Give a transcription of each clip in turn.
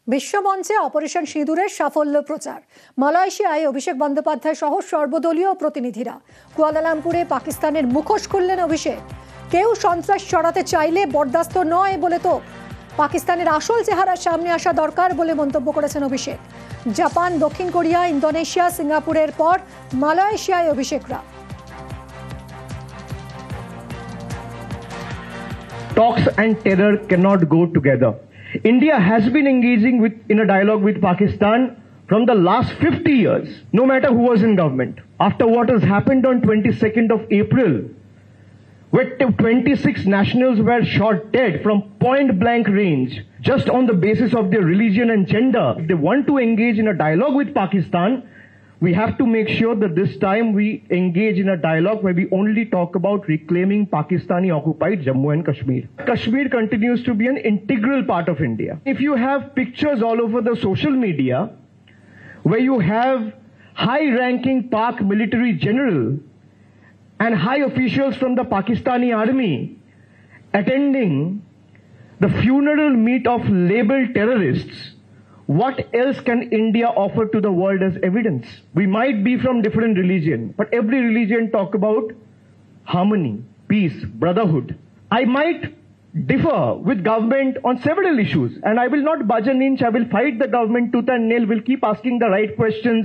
বিশ্বমঞ্চে operation সিঁদুরের সাফল্য প্রচার। মালয়েশিয়ায় অভিষেক বন্দ্যোপাধ্যায় সহ সর্বদলীয় প্রতিনিধিরা। কুয়ালালামপুরে পাকিস্তানের মুখোশ খুললেন অভিষেক। কেউ সন্ত্রাস ছড়াতে চাইলে বরদাস্ত নয় বলে তো পাকিস্তানের আসল চেহারা সামনে আসা দরকার বলে মন্তব্য করেছেন অভিষেক। জাপান, দক্ষিণ কোরিয়া, ইন্দোনেশিয়া, সিঙ্গাপুরের পর মালয়েশিয়ায় অভিষেকরা। Talks and terror cannot go together. India has been engaging in a dialogue with Pakistan from the last 50 years, no matter who was in government. After what has happened on 22nd of April, where 26 nationals were shot dead from point blank range, just on the basis of their religion and gender. If they want to engage in a dialogue with Pakistan, we have to make sure that this time we engage in a dialogue where we only talk about reclaiming Pakistani-occupied Jammu and Kashmir. Kashmir continues to be an integral part of India. If you have pictures all over the social media where you have high-ranking Pak military general and high officials from the Pakistani army attending the funeral meet of labeled terrorists, what else can India offer to the world as evidence? We might be from different religion, but every religion talk about harmony, peace, brotherhood. I might differ with government on several issues, and I will not budge an inch. I will fight the government tooth and nail, will keep asking the right questions,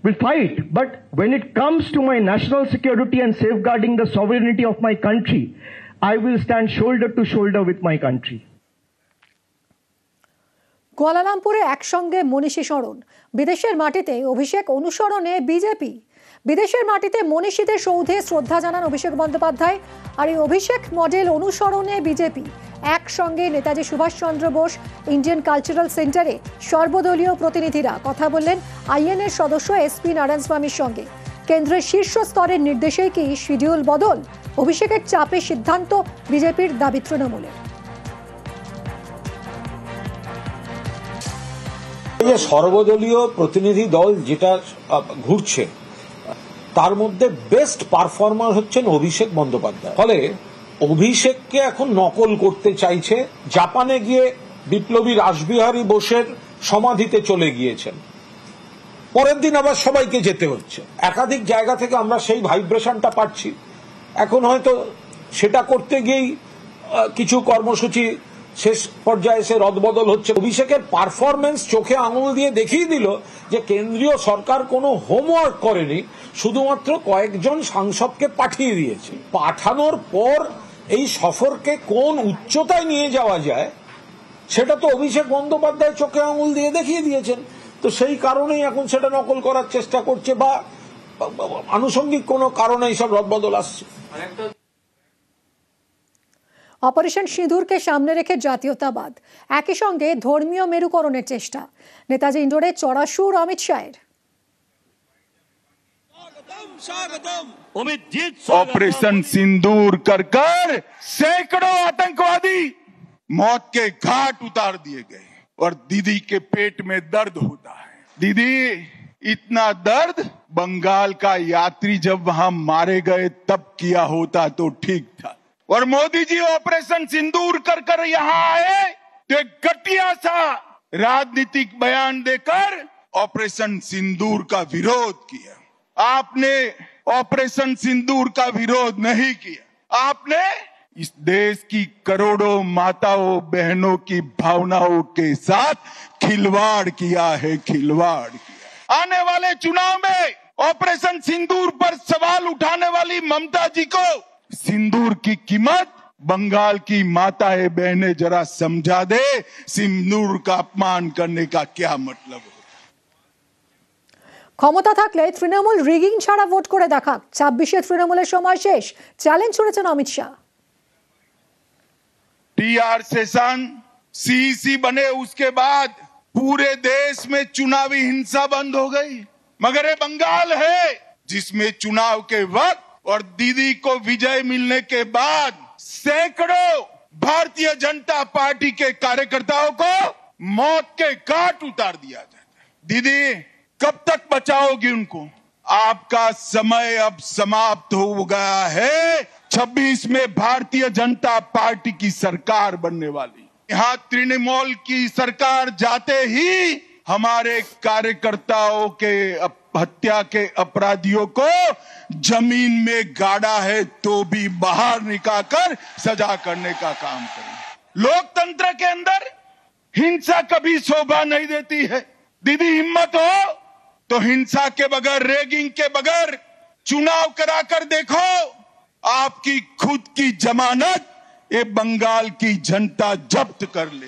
will fight. But when it comes to my national security and safeguarding the sovereignty of my country, I will stand shoulder to shoulder with my country. কুয়ালালামপুরে একসঙ্গে মনীষী স্মরণ। বিদেশের মাটিতে অভিষেক অনুসরণে BJP. বিদেশের মাটিতে মনীষীদের সৌধে শ্রদ্ধা জানান অভিষেক বন্দ্যোপাধ্যায়। আর এই অভিষেক মডেল অনুসরণে বিজেপি। একসঙ্গে নেতাজি সুভাষচন্দ্র বোস ইন্ডিয়ান কালচারাল সেন্টারে সর্বদলীয় প্রতিনিধিরা কথা বললেন আইএনএর সদস্য এসপি নারায়ণ স্বামীর সঙ্গে। কেন্দ্রের শীর্ষ স্তরের নির্দেশেই কি শিডিউল বদল? অভিষেকের চাপে সিদ্ধান্ত বিজেপির, দাবি তৃণমূলের। সর্বদলীয় প্রতিনিধি দল যেটা ঘুরছে তার মধ্যে বেস্ট পারফর্মার হচ্ছেন অভিষেক বন্দ্যোপাধ্যায়। ফলে অভিষেককে এখন নকল করতে চাইছে। জাপানে গিয়ে বিপ্লবী রাসবিহারী বোসের সমাধিতে চলে গিয়েছেন, পরের দিন আবার সবাইকে যেতে হচ্ছে। একাধিক জায়গা থেকে আমরা সেই ভাইব্রেশনটা পাচ্ছি। এখন হয়তো সেটা করতে গিয়েই কিছু কর্মসূচি শেষ পর্যায়ে এসে রদবদল হচ্ছে। অভিষেকের পারফরমেন্স চোখে আঙুল দিয়ে দেখিয়ে দিল যে কেন্দ্রীয় সরকার কোনো হোমওয়ার্ক করেনি, শুধুমাত্র কয়েকজন সাংসদকে পাঠিয়ে দিয়েছে। পাঠানোর পর এই সফরকে কোন উচ্চতায় নিয়ে যাওয়া যায় সেটা তো অভিষেক বন্দ্যোপাধ্যায় চোখে আঙুল দিয়ে দেখিয়ে দিয়েছেন। তো সেই কারণেই এখন সেটা নকল করার চেষ্টা করছে, বা আনুষঙ্গিক কোনো কারণে এইসব রদবদল আসছে। অপারেশন সিঁদুরকে সামনে রেখে জাতীয়তাবাদ, একই সঙ্গে ধর্মীয় মেরুকরণের চেষ্টা। নেতাজি ইন্ডোরে চড়া সুর অমিত শাহের। ऑपरेशन सिंदूर कर कर सैकड़ों आतंकवादी मौत के घाट उतार दिए गए और दीदी के पेट में दर्द होता है। दीदी, इतना दर्द बंगाल का यात्री जब वहां मारे गए तब किया होता तो ठीक था। और मोदी जी ऑपरेशन सिंदूर कर कर यहां आए तो एक घटिया सा राजनीतिक बयान देकर ऑपरेशन सिंदूर का विरोध किया। आपने ऑपरेशन सिंदूर का विरोध नहीं किया, आपने इस देश की करोड़ों माताओं बहनों की भावनाओं के साथ खिलवाड़ किया है, खिलवाड़ किया। आने वाले चुनाव में ऑपरेशन सिंदूर पर सवाल उठाने वाली ममता जी को सिंदूर की कीमत बंगाल की माताएं बहनें जरा समझा दे, सिंदूर का अपमान करने का क्या मतलब है। ক্ষমতা থাকলে তৃণমূল রিগিং ছাড়া ভোট করে দেখাক। 26-এ তৃণমূলের সময় শেষ, চ্যালেঞ্জ ছুড়েছেন অমিত শাহ। टीआर सेशन सीईसी बने उसके बाद पूरे देश में चुनावी हिंसा बंद हो गई, मगर ये बंगाल है जिसमें चुनाव के वक्त और दीदी को विजय मिलने के बाद सैकड़ों भारतीय जनता पार्टी के कार्यकर्ताओं को मौत के घाट उतार दिया जाता है। दीदी, कब तक बचाओगी उनको? आपका समय अब समाप्त हो गया है। 26 में भारतीय जनता पार्टी की सरकार बनने वाली। यहाँ तृणमूल की सरकार जाते ही हमारे कार्यकर्ताओं के हत्या के अपराधियों को जमीन में गाड़ा है तो भी बाहर निकालकर सजा करने का काम करें। लोकतंत्र के अंदर हिंसा कभी शोभा नहीं देती है। दीदी हिम्मत हो तो हिंसा के बगैर, रैगिंग के बगैर चुनाव कराकर देखो, आपकी खुद की जमानत ये बंगाल की जनता जब्त कर ले।